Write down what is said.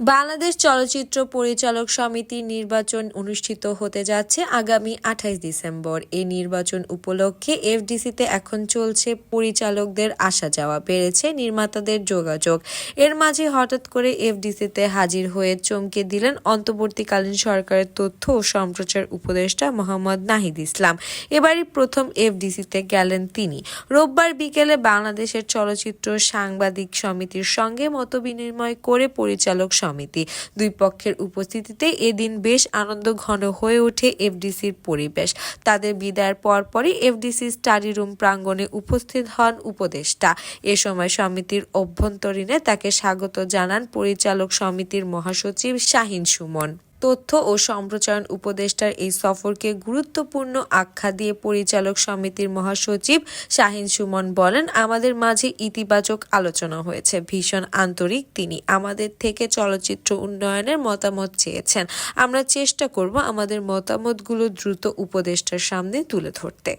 বাংলাদেশ চলচ্চিত্র পরিচালক সমিতির নির্বাচন অনুষ্ঠিত হতে যাচ্ছে আগামী 28 ডিসেম্বর। এই নির্বাচন উপলক্ষে এফডিসিতে এখন চলছে পরিচালকদের আসা যাওয়া, বেড়েছে নির্মাতাদের যোগাযোগ। এর মাঝে হঠাৎ করে এফডিসিতে হাজির হয়ে চমকে দিলেন অন্তর্বর্তীকালীন সরকারের তথ্য ও সম্প্রচার উপদেষ্টা মোহাম্মদ নাহিদ ইসলাম। এবারই প্রথম এফডিসিতে গেলেন তিনি। রোববার বিকেলে বাংলাদেশের চলচ্চিত্র সাংবাদিক সমিতির সঙ্গে মতবিনিময় করে পরিচালক সমিতি। দুই পক্ষের উপস্থিতিতে এদিন বেশ আনন্দঘন হয়ে ওঠে এফডিসির পরিবেশ। তাদের বিদায়ের পরপরই এফডিসি স্টাডি রুম প্রাঙ্গণে উপস্থিত হন উপদেষ্টা। এ সময় সমিতির অভ্যন্তরীণে তাকে স্বাগত জানান পরিচালক সমিতির মহাসচিব শাহীন সুমন। তথ্য ও সম্প্রচার উপদেষ্টার এই সফরকে গুরুত্বপূর্ণ আখ্যা দিয়ে পরিচালক সমিতির মহাসচিব শাহীন সুমন বলেন, আমাদের মাঝে ইতিবাচক আলোচনা হয়েছে, ভীষণ আন্তরিক তিনি। আমাদের থেকে চলচ্চিত্র উন্নয়নের মতামত চেয়েছেন। আমরা চেষ্টা করব আমাদের মতামতগুলো দ্রুত উপদেষ্টার সামনে তুলে ধরতে।